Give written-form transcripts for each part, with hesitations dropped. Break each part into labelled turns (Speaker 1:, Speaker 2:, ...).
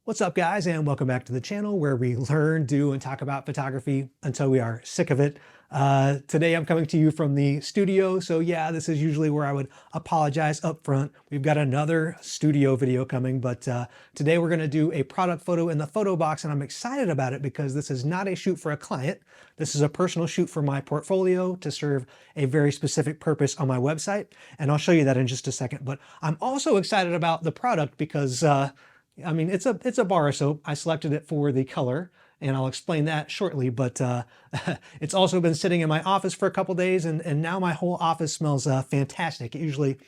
Speaker 1: What's up, guys, and welcome back to the channel where we learn, do, and talk about photography until we are sick of it. Today I'm coming to you from the studio, so yeah, this is usually where I would apologize up front. We've got another studio video coming, but today we're going to do a product photo in the photo box, and I'm excited about it because this is not a shoot for a client. This is a personal shoot for my portfolio to serve a very specific purpose on my website, and I'll show you that in just a second. But I'm also excited about the product because I mean, it's a bar of soap. I selected it for the color, and I'll explain that shortly, but it's also been sitting in my office for a couple days, and now my whole office smells fantastic. It usually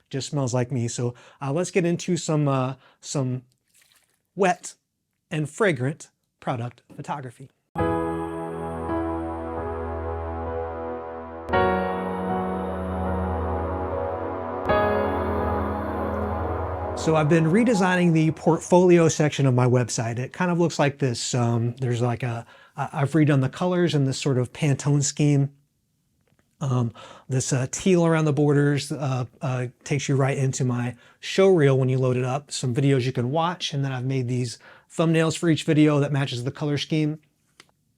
Speaker 1: just smells like me. So let's get into some wet and fragrant product photography. So I've been redesigning the portfolio section of my website. It kind of looks like this. There's like I've redone the colors in this sort of Pantone scheme. This teal around the borders takes you right into my show reel when you load it up. Some videos you can watch, and then I've made these thumbnails for each video that matches the color scheme.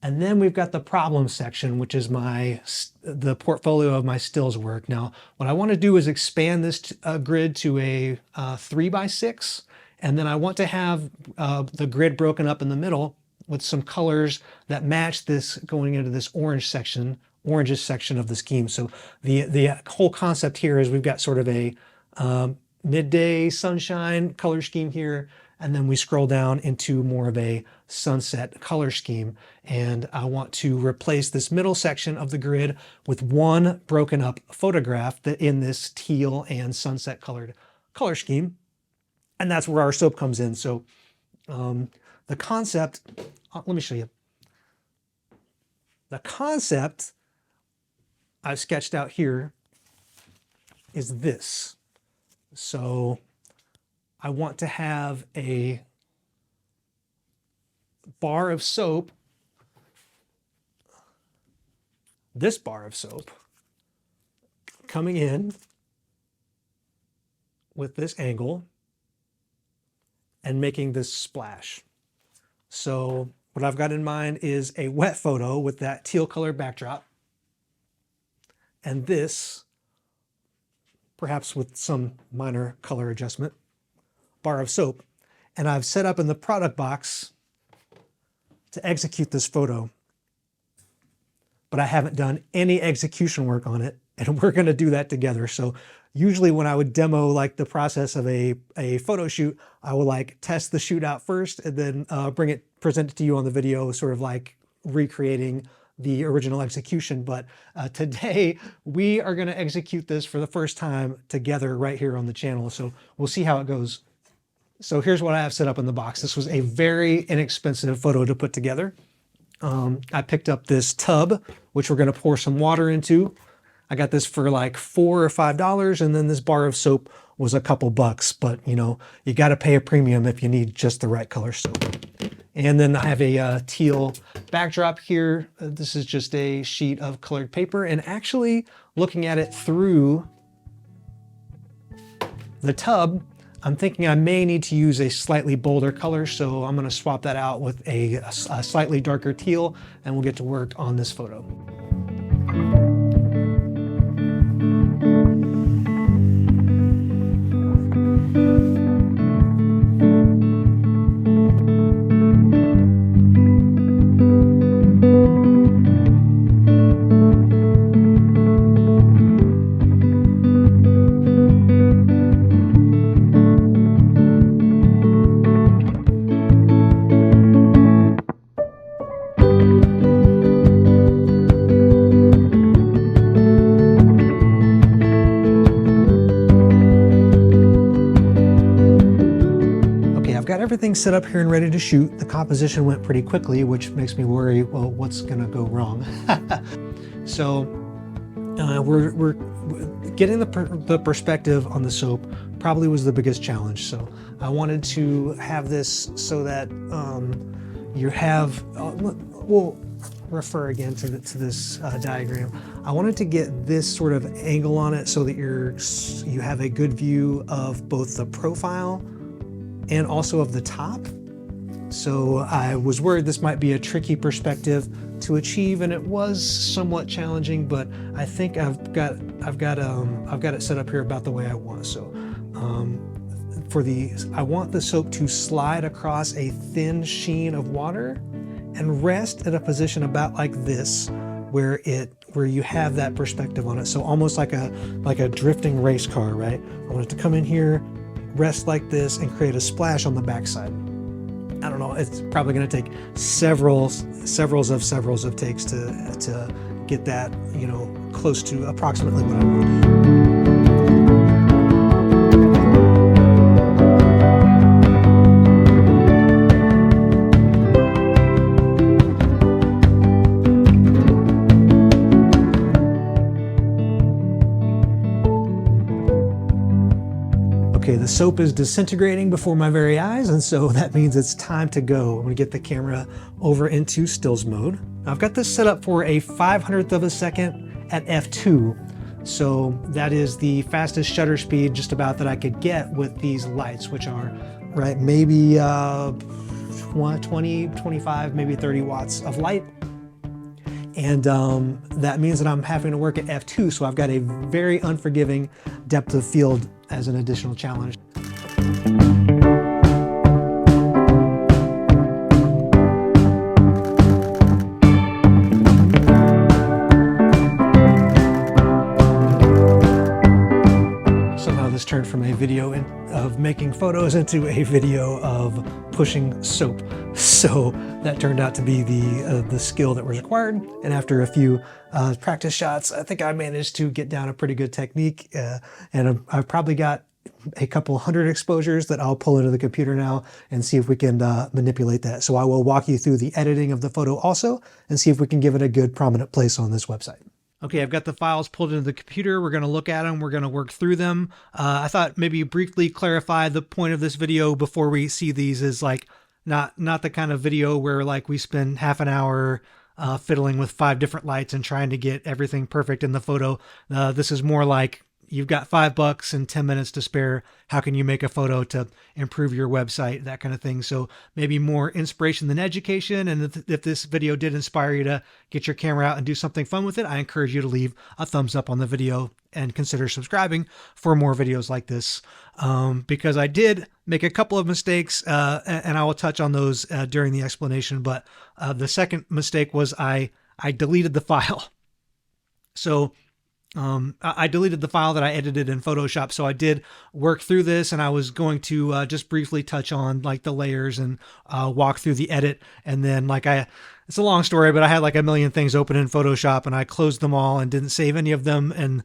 Speaker 1: And then we've got the problem section, which is the portfolio of my stills work. Now, what I want to do is expand this grid to a 3x6, and then I want to have the grid broken up in the middle with some colors that match this going into this orangish section of the scheme. So the whole concept here is we've got sort of a midday sunshine color scheme here, and then we scroll down into more of a sunset color scheme. And I want to replace this middle section of the grid with one broken up photograph that in this teal and sunset colored color scheme. And that's where our soap comes in. So the concept, let me show you. The concept I've sketched out here is this. So I want to have a bar of soap, this bar of soap, coming in with this angle and making this splash. So what I've got in mind is a wet photo with that teal colored backdrop, and this, perhaps with some minor color adjustment, bar of soap. And I've set up in the product box to execute this photo, but I haven't done any execution work on it, and we're going to do that together. So usually when I would demo like the process of a photo shoot, I would like test the shoot out first and then present it to you on the video, sort of like recreating the original execution. But today we are going to execute this for the first time together right here on the channel. So we'll see how it goes. So here's what I have set up in the box. This was a very inexpensive photo to put together. I picked up this tub, which we're going to pour some water into. I got this for like $4 or $5, and then this bar of soap was a couple bucks. But you know, you got to pay a premium if you need just the right color soap. And then I have a teal backdrop here. This is just a sheet of colored paper, and actually looking at it through the tub, I'm thinking I may need to use a slightly bolder color, so I'm going to swap that out with a slightly darker teal, and we'll get to work on this photo. Got everything set up here and ready to shoot. The composition went pretty quickly, which makes me worry, well, what's gonna go wrong? So we're getting the perspective on the soap probably was the biggest challenge. So I wanted to have this so that you have, we'll refer again to this diagram. I wanted to get this sort of angle on it so that you have a good view of both the profile and also of the top. So I was worried this might be a tricky perspective to achieve, and it was somewhat challenging, but I think I've got it set up here about the way I want. So I want the soap to slide across a thin sheen of water and rest in a position about like this, where you have that perspective on it. So almost like a drifting race car, right? I want it to come in here, rest like this, and create a splash on the backside. I don't know, it's probably going to take severals of takes to get that, close to approximately what I want. Okay, the soap is disintegrating before my very eyes, and so that means it's time to go. I'm gonna get the camera over into stills mode. I've got this set up for a 500th of a second at f2. So that is the fastest shutter speed just about that I could get with these lights, which are, right, maybe 20, 25, maybe 30 watts of light. And that means that I'm having to work at f2, so I've got a very unforgiving depth of field as an additional challenge. Somehow this turned from a video of making photos into a video of pushing soap. So that turned out to be the skill that was required. And after a few practice shots, I think I managed to get down a pretty good technique. And I've probably got a couple hundred exposures that I'll pull into the computer now and see if we can manipulate that. So I will walk you through the editing of the photo also and see if we can give it a good prominent place on this website. Okay, I've got the files pulled into the computer. We're going to look at them. We're going to work through them. I thought maybe briefly clarify the point of this video before we see these is like not the kind of video where like we spend half an hour fiddling with 5 different lights and trying to get everything perfect in the photo. This is more like you've got $5 and 10 minutes to spare. How can you make a photo to improve your website, that kind of thing. So maybe more inspiration than education. And if this video did inspire you to get your camera out and do something fun with it, I encourage you to leave a thumbs up on the video and consider subscribing for more videos like this. Because I did make a couple of mistakes and I will touch on those during the explanation. But the second mistake was I deleted the file. So I deleted the file that I edited in Photoshop. So I did work through this, and I was going to just briefly touch on like the layers and walk through the edit. And then it's a long story, but I had like a million things open in Photoshop and I closed them all and didn't save any of them. And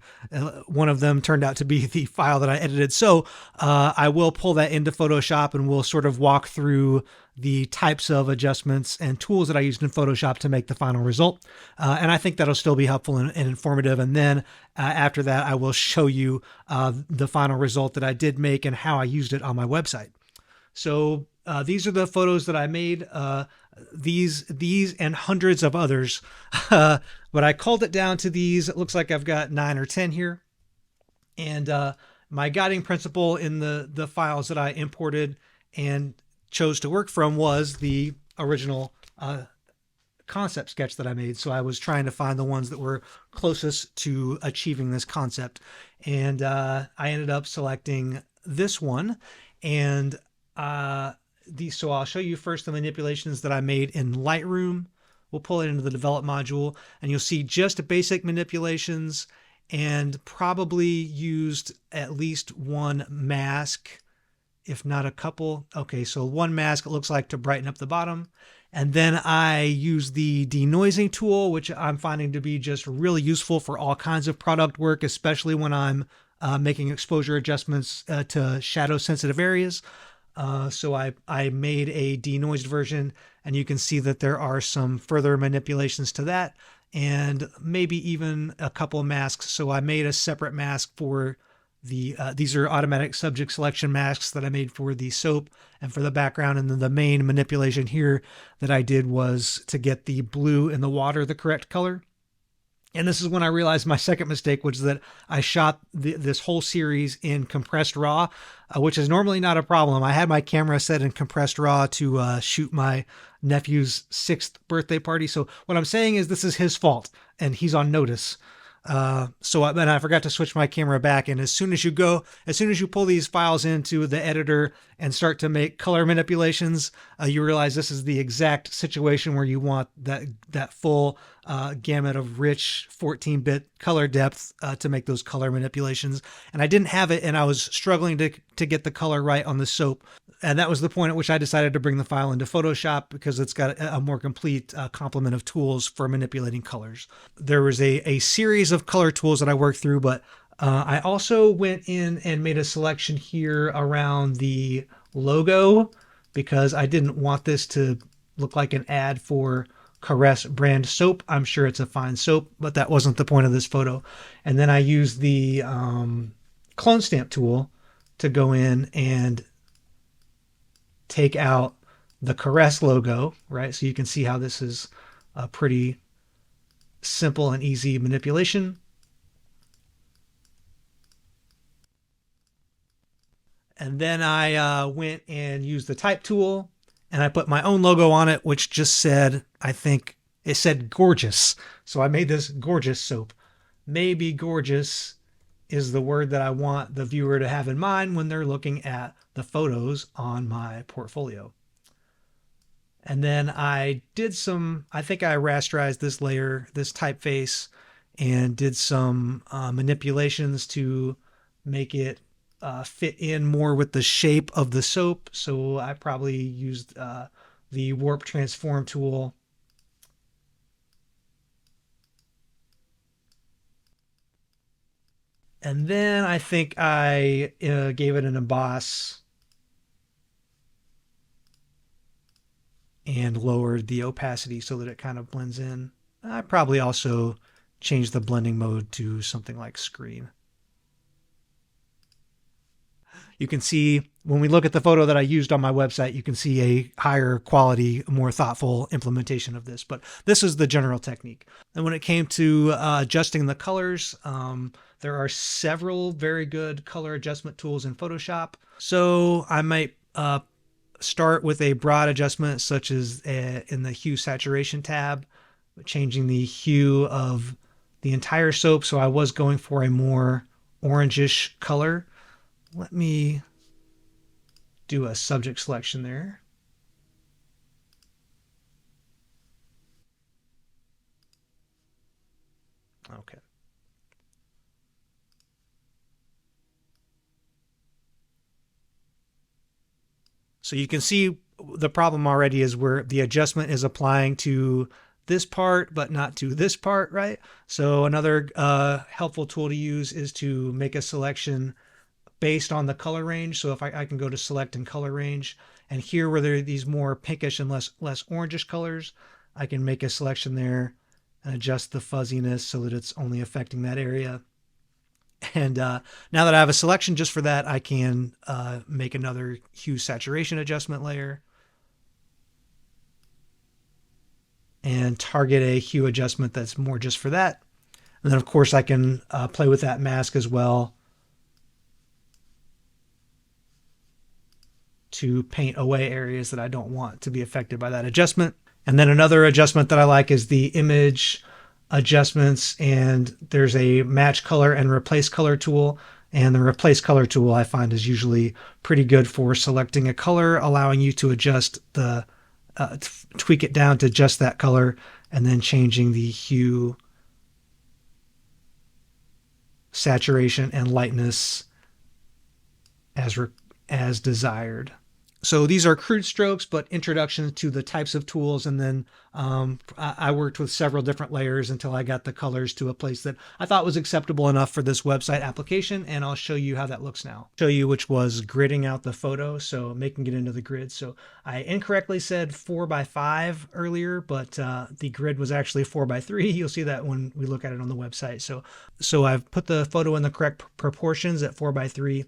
Speaker 1: one of them turned out to be the file that I edited. So I will pull that into Photoshop and we'll sort of walk through the types of adjustments and tools that I used in Photoshop to make the final result. And I think that'll still be helpful and informative. And then after that, I will show you the final result that I did make and how I used it on my website. So these are the photos that I made, these and hundreds of others, but I culled it down to these. It looks like I've got 9 or 10 here. And my guiding principle in the files that I imported and chose to work from was the original concept sketch that I made. So I was trying to find the ones that were closest to achieving this concept. And I ended up selecting this one. And so I'll show you first the manipulations that I made in Lightroom. We'll pull it into the develop module and you'll see just basic manipulations and probably used at least one mask, if not a couple. Okay, so one mask, it looks like, to brighten up the bottom. And then I use the denoising tool, which I'm finding to be just really useful for all kinds of product work, especially when I'm making exposure adjustments to shadow sensitive areas. So I made a denoised version, and you can see that there are some further manipulations to that and maybe even a couple of masks. So I made a separate mask for these are automatic subject selection masks that I made for the soap and for the background. And then the main manipulation here that I did was to get the blue in the water the correct color. And this is when I realized my second mistake was that I shot this whole series in compressed RAW. which is normally not a problem. I had my camera set in compressed RAW to shoot my nephew's 6th birthday party. So what I'm saying is this is his fault and he's on notice. Then I forgot to switch my camera back. And as soon as you pull these files into the editor and start to make color manipulations, you realize this is the exact situation where you want that full gamut of rich 14-bit color depth to make those color manipulations. And I didn't have it, and I was struggling to get the color right on the soap. And that was the point at which I decided to bring the file into Photoshop because it's got a more complete complement of tools for manipulating colors. There was a series of color tools that I worked through, but I also went in and made a selection here around the logo because I didn't want this to look like an ad for Caress brand soap. I'm sure it's a fine soap, but that wasn't the point of this photo. And then I used the clone stamp tool to go in and take out the Caress logo, right? So you can see how this is a pretty simple and easy manipulation. And then I went and used the type tool and I put my own logo on it, which just said, I think it said gorgeous. So I made this gorgeous soap. Maybe gorgeous is the word that I want the viewer to have in mind when they're looking at the photos on my portfolio. And then I think I rasterized this layer, this typeface, and did some manipulations to make it fit in more with the shape of the soap. So I probably used the warp transform tool. And then I think I gave it an emboss and lowered the opacity so that it kind of blends in. I probably also changed the blending mode to something like screen. You can see when we look at the photo that I used on my website, you can see a higher quality, more thoughtful implementation of this, but this is the general technique. And when it came to adjusting the colors, there are several very good color adjustment tools in Photoshop. So I might start with a broad adjustment, such as in the hue saturation tab, changing the hue of the entire soap. So I was going for a more orangish color. Let me do a subject selection there. Okay. So you can see the problem already is where the adjustment is applying to this part, but not to this part, right? So another helpful tool to use is to make a selection based on the color range. So if I can go to select and color range, and here where there are these more pinkish and less orangish colors, I can make a selection there and adjust the fuzziness so that it's only affecting that area. And now that I have a selection just for that, I can make another hue saturation adjustment layer and target a hue adjustment that's more just for that. And then of course I can play with that mask as well to paint away areas that I don't want to be affected by that adjustment. And then another adjustment that I like is the image adjustments, and there's a match color and replace color tool. And the replace color tool I find is usually pretty good for selecting a color, allowing you to adjust the tweak it down to just that color, and then changing the hue, saturation, and lightness as desired. So these are crude strokes, but introductions to the types of tools. And then I worked with several different layers until I got the colors to a place that I thought was acceptable enough for this website application. And I'll show you how that looks now. Show you which was gridding out the photo, so making it into the grid. So I incorrectly said 4x5 earlier, but the grid was actually 4x3. You'll see that when we look at it on the website. So I've put the photo in the correct proportions at 4x3.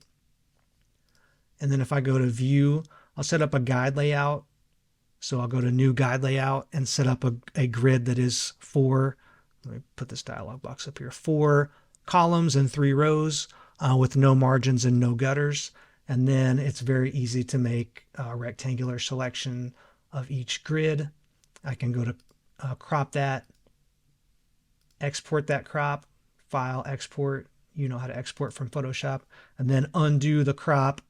Speaker 1: And then if I go to view, I'll set up a guide layout. So I'll go to new guide layout and set up a grid that is let me put this dialog box up here, 4 columns and 3 rows with no margins and no gutters. And then it's very easy to make a rectangular selection of each grid. I can go to crop that, export that crop, file, export. You know how to export from Photoshop, and then undo the crop.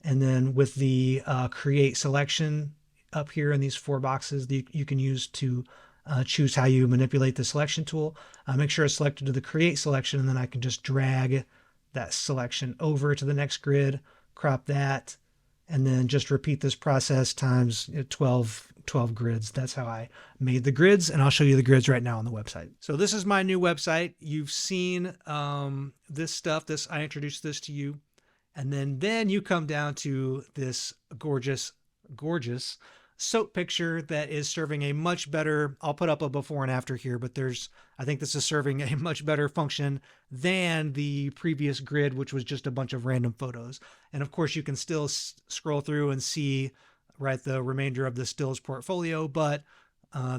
Speaker 1: And then with the create selection up here in these 4 boxes, you can use to choose how you manipulate the selection tool. Make sure it's selected to the create selection, and then I can just drag that selection over to the next grid, crop that, and then just repeat this process times 12 grids. That's how I made the grids, and I'll show you the grids right now on the website. So this is my new website. You've seen this stuff. I introduced this to you, and then you come down to this gorgeous soap picture that is serving a much better, I'll put up a before and after here, but I think this is serving a much better function than the previous grid, which was just a bunch of random photos. And of course you can still scroll through and see, right, the remainder of the stills portfolio, but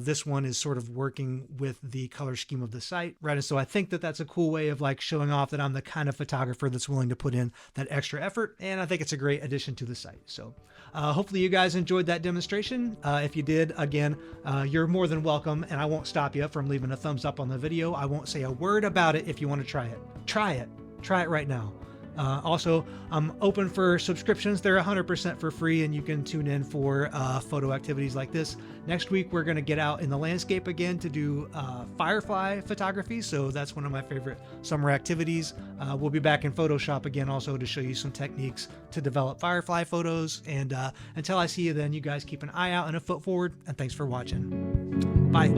Speaker 1: this one is sort of working with the color scheme of the site, right? And so I think that that's a cool way of like showing off that I'm the kind of photographer that's willing to put in that extra effort. And I think it's a great addition to the site. So hopefully you guys enjoyed that demonstration. If you did, again, you're more than welcome, and I won't stop you from leaving a thumbs up on the video. I won't say a word about it if you want to try it. Try it right now. Also, I'm open for subscriptions. They're 100% for free, and you can tune in for photo activities like this. Next week, we're going to get out in the landscape again to do firefly photography. So that's one of my favorite summer activities. We'll be back in Photoshop again also to show you some techniques to develop firefly photos. And until I see you then, you guys keep an eye out and a foot forward. And thanks for watching. Bye.